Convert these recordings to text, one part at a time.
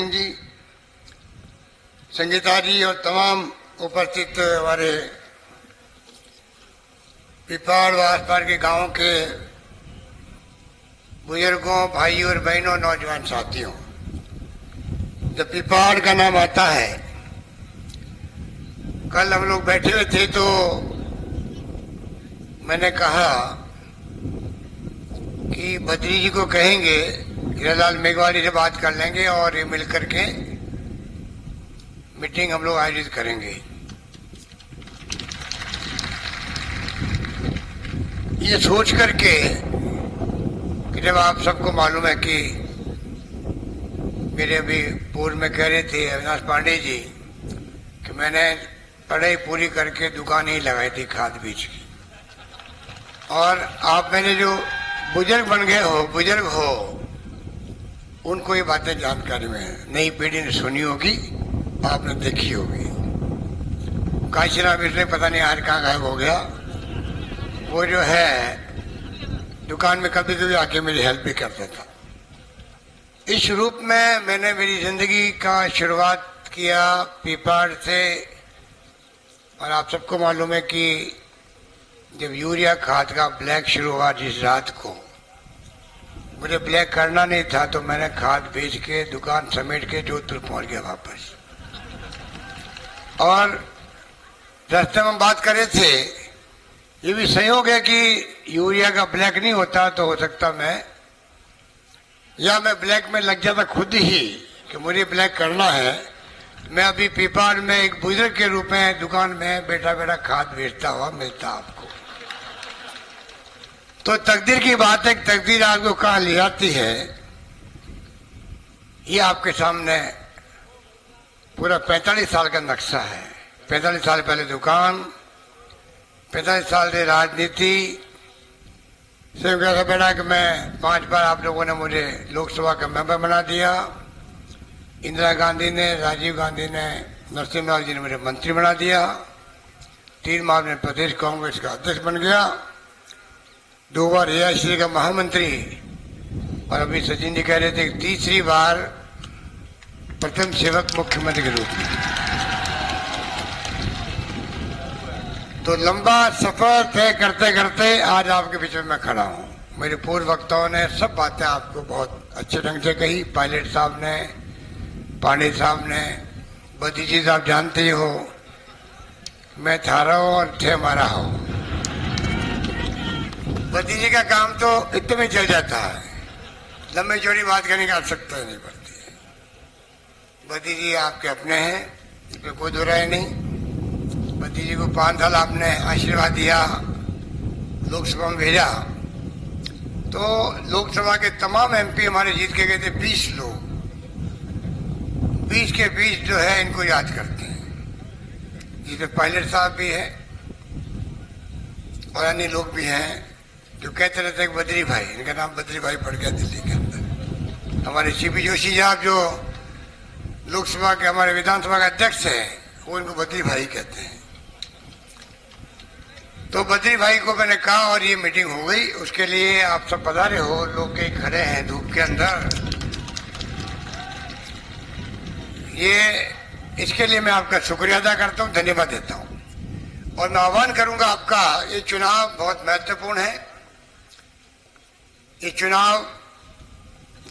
जी, संगीता जी और तमाम उपस्थित हमारे पिपाड़ व आसपास के गांवों के बुजुर्गों, भाइयों और बहनों, नौजवान साथियों, जब पिपाड़ का नाम आता है, कल हम लोग बैठे हुए थे तो मैंने कहा कि बद्री जी को कहेंगे हीरालाल मेघवाली से बात कर लेंगे और ये मिल करके मीटिंग हम लोग आयोजित करेंगे। ये सोच करके कि जब आप सबको मालूम है कि मेरे अभी पूर्व में कह रहे थे अविनाश पांडे जी कि मैंने पढ़ाई पूरी करके दुकान ही लगाई थी खाद बीज की, और आप मैंने जो बुजुर्ग बन गए हो, बुजुर्ग हो, उनको ये बातें जानकारी में है। नई पीढ़ी ने सुनी होगी, आपने देखी होगी। काशीराम इसलिए पता नहीं आज कहाँ गायब हो गया। वो जो है दुकान में कभी कभी आके मेरी हेल्प भी करता था। इस रूप में मैंने मेरी जिंदगी का शुरुआत किया पीपाड़ से। और आप सबको मालूम है कि जब यूरिया खाद का ब्लैक शुरू हुआ, जिस रात को मुझे ब्लैक करना नहीं था, तो मैंने खाद बेच के दुकान समेट के जोधपुर पहुंच गया वापस। और रास्ते में बात कर रहे थे, ये भी संयोग है कि यूरिया का ब्लैक नहीं होता तो हो सकता मैं ब्लैक में लग जाता खुद ही कि मुझे ब्लैक करना है। मैं अभी पीपाड़ में एक बुजुर्ग के रूप में दुकान में बैठा बैठा खाद बेचता हुआ मिलता आपको। तो तकदीर की बात है, तकदीर आपको कहाँ ले जाती है, ये आपके सामने पूरा 45 साल का नक्शा है। 45 साल पहले दुकान, 45 साल से राजनीति। सिर्फ ऐसा बैठा कि मैं 5 बार आप लोगों ने मुझे लोकसभा का मेंबर बना दिया। इंदिरा गांधी ने, राजीव गांधी ने, नरसिम्हा जी ने मुझे मंत्री बना दिया। 3 माह में प्रदेश कांग्रेस का अध्यक्ष बन गया। 2 बार एआईसीसी का महामंत्री, और अभी सचिन जी कह रहे थे कि 3री बार प्रथम सेवक मुख्यमंत्री के रूप में। तो लंबा सफर तय करते करते आज आपके बीच में मैं खड़ा हूं। मेरे पूर्व वक्ताओं ने सब बातें आपको बहुत अच्छे ढंग से कही। पायलट साहब ने, पांडे साहब ने, बद्री जी साहब जानते ही हो, मैं था रहा हूं और थे हमारा हो। बद्री जी का काम तो इतने में चल जाता है, लंबी चौड़ी बात करने की आवश्यकता नहीं पड़ती है। बद्री जी आपके अपने हैं, इसमें कोई दो राय नहीं। बद्री जी को 5 साल आपने आशीर्वाद दिया, लोकसभा में भेजा, तो लोकसभा के तमाम एमपी हमारे जीत के गए थे 20 लोग। 20 के 20 जो है इनको याद करते हैं, जिसमें पायलट साहब भी है और अन्य लोग भी हैं जो कहते रहते हैं बद्री भाई, इनका नाम बद्री भाई पड़ गया दिल्ली के अंदर। हमारे सीपी जोशी साहब जो लोकसभा के हमारे विधानसभा के अध्यक्ष हैं, वो इनको बद्री भाई कहते हैं। तो बद्री भाई को मैंने कहा और ये मीटिंग हो गई। उसके लिए आप सब पधारे हो, लोग कई खड़े हैं धूप के अंदर। ये इसके लिए मैं आपका शुक्रिया अदा करता हूँ, धन्यवाद देता हूँ। और मैं आह्वान करूंगा आपका, ये चुनाव बहुत महत्वपूर्ण है। ये चुनाव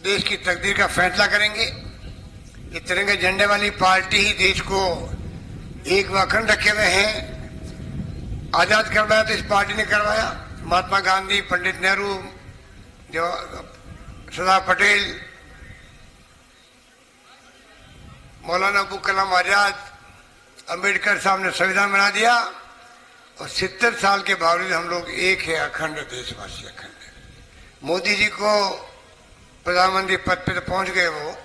देश की तकदीर का फैसला करेंगे। ये तिरंगे झंडे वाली पार्टी ही देश को एक व अखंड रखे हुए हैं। आजाद करवाया तो इस पार्टी ने करवाया। महात्मा गांधी, पंडित नेहरू, जो सरदार पटेल, मौलाना अबुल कलाम आजाद, अंबेडकर साहब ने संविधान बना दिया। और 70 साल के बावजूद हम लोग एक है, अखंड देशवासी, अखंड। मोदी जी को प्रधानमंत्री पद पे तो पहुंच गए, वो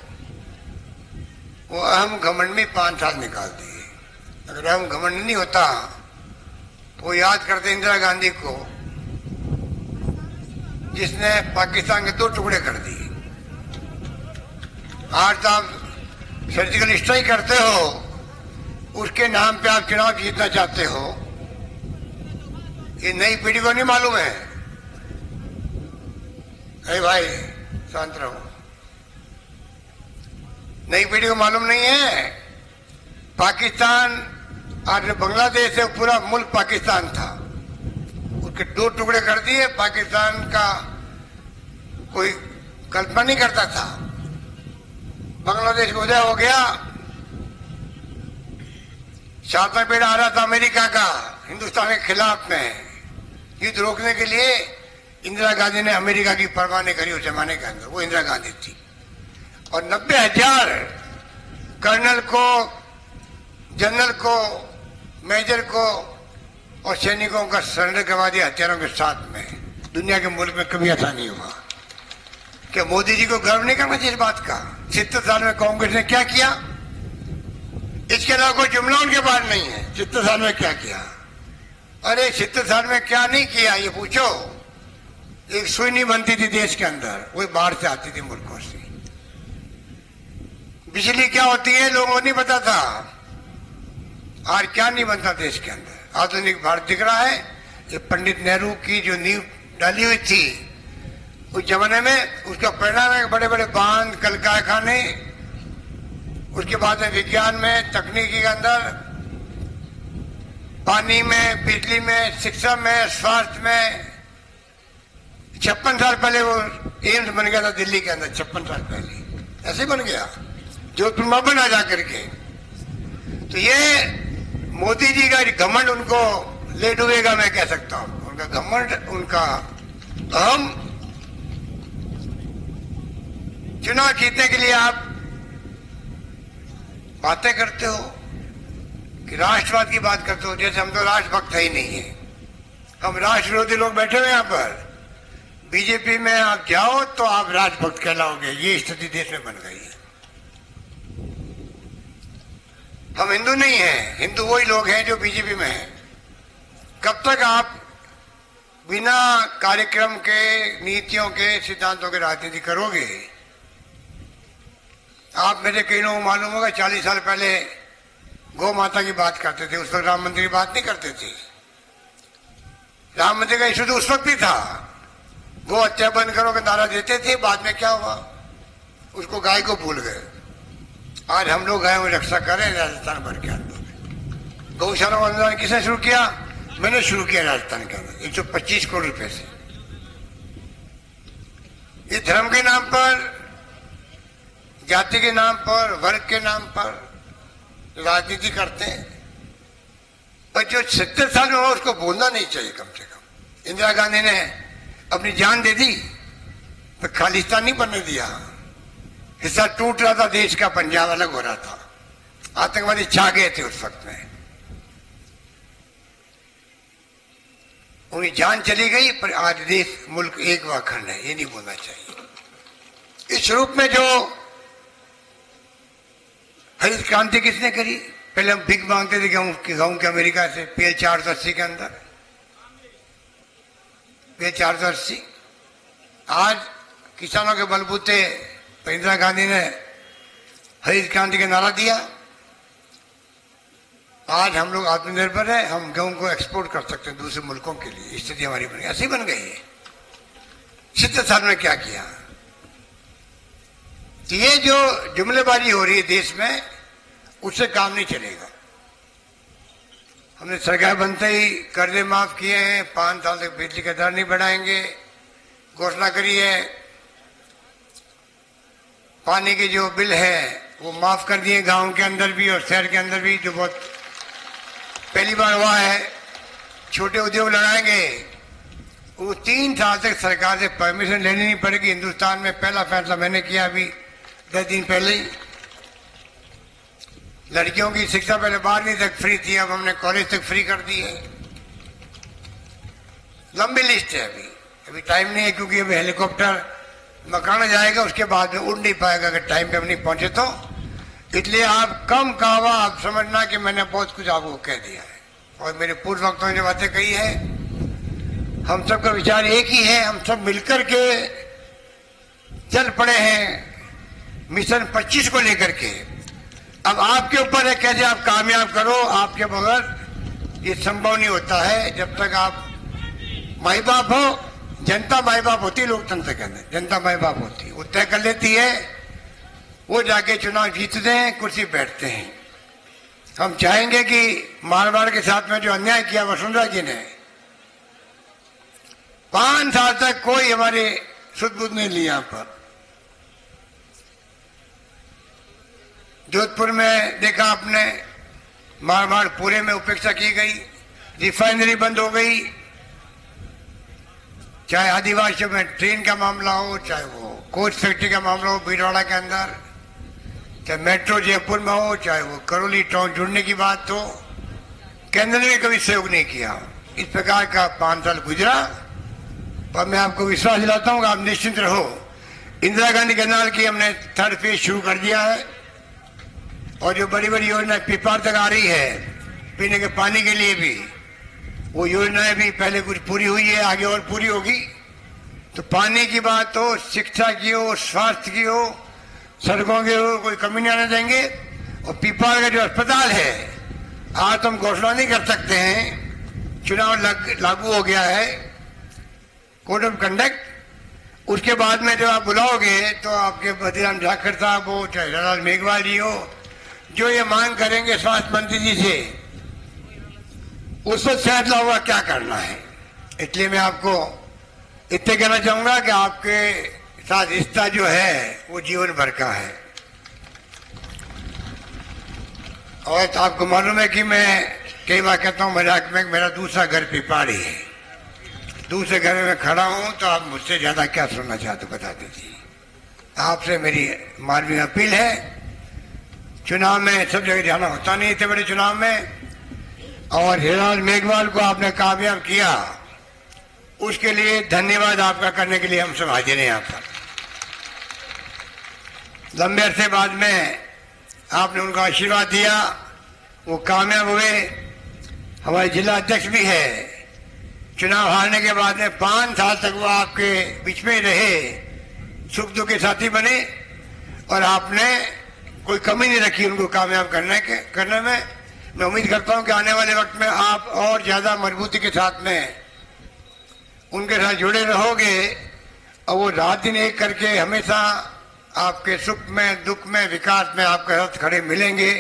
अहम घमंड में 5 साल निकाल दिए। अगर अहम घमंड नहीं होता तो वो याद करते इंदिरा गांधी को, जिसने पाकिस्तान के 2 टुकड़े कर दिए। आज आप सर्जिकल स्ट्राइक करते हो, उसके नाम पे आप चुनाव जीतना चाहते हो। ये नई पीढ़ी को नहीं मालूम है। अरे भाई शांत रहो। नई पीढ़ी को मालूम नहीं है, पाकिस्तान आज बांग्लादेश से पूरा मुल्क पाकिस्तान था, उसके दो टुकड़े कर दिए। पाकिस्तान का कोई कल्पना नहीं करता था। बांग्लादेश को उदय हो गया, सातवां पेड़ आ रहा था अमेरिका का हिंदुस्तान के खिलाफ में। युद्ध रोकने के लिए इंदिरा गांधी ने अमेरिका की परवाह नहीं करी उस जमाने के अंदर, वो इंदिरा गांधी थी। और 90,000 कर्नल को, जनरल को, मेजर को और सैनिकों का सरेंडर करवा दिया हथियारों के साथ में। दुनिया के मुल्क में कभी ऐसा नहीं हुआ। क्या मोदी जी को गर्व नहीं करना चाहिए इस बात का? 70 साल में कांग्रेस ने क्या किया, इसके अलावा कोई जुमला उनके पास नहीं है। 70 साल में क्या किया? अरे 70 साल में क्या नहीं किया ये पूछो। एक सुई नहीं बनती थी देश के अंदर, वही बाहर से आती थी मुल्कों से। बिजली क्या होती है लोगों को नहीं पता था। आज क्या नहीं बनता देश के अंदर। आधुनिक भारत दिख रहा है। ये पंडित नेहरू की जो नींव डाली हुई थी उस जमाने में, उसका परिणाम है बड़े बड़े बांध, कल कारखाने। उसके बाद में विज्ञान में, तकनीकी के अंदर, पानी में, बिजली में, शिक्षा में, स्वास्थ्य में। 56 साल पहले वो एम्स बन गया था दिल्ली के अंदर, 56 साल पहले ऐसे बन गया, जोधपुर में बना जा करके। तो ये मोदी जी का घमंड उनको ले डूबेगा, मैं कह सकता हूं। उनका घमंड, उनका अहम। चुनाव जीतने के लिए आप बातें करते हो कि राष्ट्रवाद की बात करते हो, जैसे हम तो राष्ट्रभक्त है ही नहीं है। हम राष्ट्र विरोधी लोग बैठे हुए यहाँ पर। बीजेपी में आप जाओ तो आप राष्ट्रभक्त कहलाओगे। ये स्थिति देश में बन गई है। हम हिंदू नहीं हैं, हिंदू वही लोग हैं जो बीजेपी में हैं। कब तक आप बिना कार्यक्रम के, नीतियों के, सिद्धांतों के राजनीति करोगे? आप मेरे कई लोगों को मालूम होगा 40 साल पहले गौ माता की बात करते थे, उस वक्त राम मंदिर की बात नहीं करते थे। राम मंदिर का इशू तो उस वक्त भी था। गौ हत्या बंद करो का नारा देते थे। बाद में क्या हुआ? उसको गाय को भूल गए। आज हम लोग गायों की रक्षा करें राजस्थान भर के अंदर। गौशाला का अनुदान किसने शुरू किया? मैंने शुरू किया राजस्थान के अंदर 125 करोड़ रुपए से। ये धर्म के नाम पर, जाति के नाम पर, वर्ग के नाम पर राजनीति करते हैं। पर जो 70 साल में हुआ उसको भूलना नहीं चाहिए कम से कम। इंदिरा गांधी ने अपनी जान दे दी तो खालिस्तान नहीं बनने दिया। हिस्सा टूट रहा था देश का, पंजाब अलग हो रहा था, आतंकवादी छा गए थे उस वक्त में। उनकी जान चली गई, पर आज देश, मुल्क एक व अखंड है, ये नहीं भूलना चाहिए। इस रूप में जो हरित क्रांति किसने करी? पहले हम भीख मांगते थे गेहूं के अमेरिका से, PL 480 के अंदर, PL 480। आज किसानों के बलबूते इंदिरा गांधी ने हरित क्रांति का नारा दिया। आज हम लोग आत्मनिर्भर है, हम गेहूं को एक्सपोर्ट कर सकते हैं दूसरे मुल्कों के लिए। स्थिति हमारी बन गई, ऐसी बन गई है। 70 साल में क्या किया? तो ये जो जुमलेबाजी हो रही है देश में, उससे काम नहीं चलेगा। हमने सरकार बनते ही कर्जे माफ किए हैं, 5 साल तक बिजली का दर नहीं बढ़ाएंगे, घोषणा करी है। पानी के जो बिल है वो माफ कर दिए गांव के अंदर भी और शहर के अंदर भी, जो बहुत पहली बार हुआ है। छोटे उद्योग लगाएंगे, वो 3 साल तक सरकार से परमिशन लेनी नहीं पड़ेगी। हिंदुस्तान में पहला फैसला मैंने किया अभी 10 दिन पहले ही। लड़कियों की शिक्षा पहले 12वीं तक फ्री थी, अब हमने कॉलेज तक फ्री कर दी है। लंबी लिस्ट है। अभी टाइम नहीं है, क्योंकि अभी हेलीकॉप्टर मकान जाएगा, उसके बाद में उड़ नहीं पाएगा अगर टाइम पे हम नहीं पहुंचे तो। इसलिए आप कम कहावा, आप समझना कि मैंने बहुत कुछ आपको कह दिया है और मेरे पूर्व वक्तों ने जो बातें कही है। हम सबका विचार एक ही है, हम सब मिलकर के चल पड़े हैं मिशन 25 को लेकर के। अब आपके ऊपर है कैसे आप कामयाब करो। आपके बगैर ये संभव नहीं होता है। जब तक आप माई बाप हो, जनता माई बाप होती है लोकतंत्र के अंदर, जनता माई बाप होती है, वो तय कर लेती है वो जाके चुनाव जीतते हैं, कुर्सी बैठते हैं। हम चाहेंगे कि मारवाड़ के साथ में जो अन्याय किया वसुंधरा जी ने, 5 साल तक कोई हमारे सुध बुध नहीं लिया। पर जोधपुर में देखा आपने, मारवाड़ पूरे में उपेक्षा की गई, रिफाइनरी बंद हो गई, चाहे आदिवासियों में ट्रेन का मामला हो, चाहे वो कोच फैक्ट्री का मामला हो भीलवाड़ा के अंदर, चाहे मेट्रो जयपुर में हो, चाहे वो करौली टाउन जुड़ने की बात हो, केंद्र ने कभी सहयोग नहीं किया। इस प्रकार का 5 साल गुजरा, पर मैं आपको विश्वास दिलाता हूँ कि आप निश्चिंत रहो। इंदिरा गांधी कैनाल की हमने 3rd फेज शुरू कर दिया है, और जो बड़ी बड़ी योजना पिपार तक आ रही है पीने के पानी के लिए भी, वो योजनाएं भी पहले कुछ पूरी हुई है, आगे और पूरी होगी। तो पानी की बात हो, शिक्षा की हो, स्वास्थ्य की हो, सड़कों की हो, कोई कमी नहीं आने देंगे। और पिपार का जो अस्पताल है, आज तो हम घोषणा नहीं कर सकते हैं, चुनाव लागू हो गया है, कोड ऑफ कंडक्ट। उसके बाद में जब आप बुलाओगे तो आपके बद्रीराम झाखड़ साहब हो, चाहे हिरालाल मेघवाल जी हो, जो ये मांग करेंगे स्वास्थ्य मंत्री जी से, उसको फैसला होगा क्या करना है। इसलिए मैं आपको इतने कहना चाहूंगा कि आपके साथ रिश्ता जो है वो जीवन भर का है। और तो आपको मालूम है कि मैं कई बार कहता हूं मजाक में, मेरा दूसरा घर पिपाड़ी है। दूसरे घर में खड़ा हूं तो आप मुझसे ज्यादा क्या सुनना चाहते बता दीजिए। आपसे मेरी मानवीय अपील है, चुनाव में सब जगह जाना होता नहीं, इतने बड़े चुनाव में, और हिरालाल मेघवाल को आपने कामयाब किया, उसके लिए धन्यवाद आपका करने के लिए हम सब हाजिर हैं यहाँ पर। लंबे अरसे बाद में आपने उनका आशीर्वाद दिया, वो कामयाब हुए। हमारे जिला अध्यक्ष भी है, चुनाव हारने के बाद में 5 साल तक वो आपके बीच में रहे, सुख दुख के साथी बने, और आपने कोई कमी नहीं रखी उनको कामयाब करने में। मैं उम्मीद करता हूं कि आने वाले वक्त में आप और ज्यादा मजबूती के साथ में उनके साथ जुड़े रहोगे, और वो रात दिन एक करके हमेशा आपके सुख में, दुख में, विकास में आपके साथ खड़े मिलेंगे,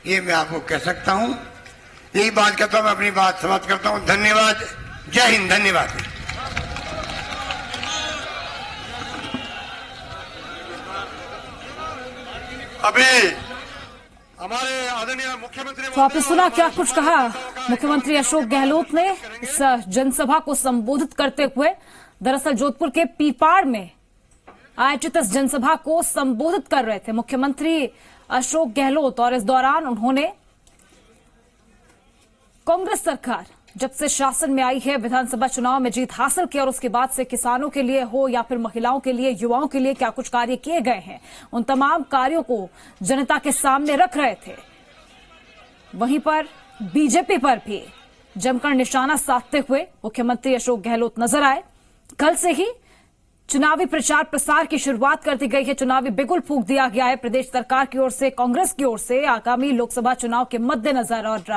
ये मैं आपको कह सकता हूं। यही बात कहता हूं, मैं अपनी बात समाप्त करता हूं। धन्यवाद, जय हिंद, धन्यवाद। अभी हमारे आदरणीय मुख्यमंत्री, तो आपने सुना क्या कुछ कहा मुख्यमंत्री अशोक गहलोत ने इस जनसभा को संबोधित करते हुए। दरअसल जोधपुर के पीपाड़ में आयोजित इस जनसभा को संबोधित कर रहे थे मुख्यमंत्री अशोक गहलोत, और इस दौरान उन्होंने कांग्रेस सरकार जब से शासन में आई है, विधानसभा चुनाव में जीत हासिल की, और उसके बाद से किसानों के लिए हो या फिर महिलाओं के लिए, युवाओं के लिए क्या कुछ कार्य किए गए हैं, उन तमाम कार्यों को जनता के सामने रख रहे थे। वहीं पर बीजेपी पर भी जमकर निशाना साधते हुए मुख्यमंत्री अशोक गहलोत नजर आए। कल से ही चुनावी प्रचार प्रसार की शुरुआत कर दी गई है, चुनावी बिगुल फूंक दिया गया है प्रदेश सरकार की ओर से, कांग्रेस की ओर से, आगामी लोकसभा चुनाव के मद्देनजर। और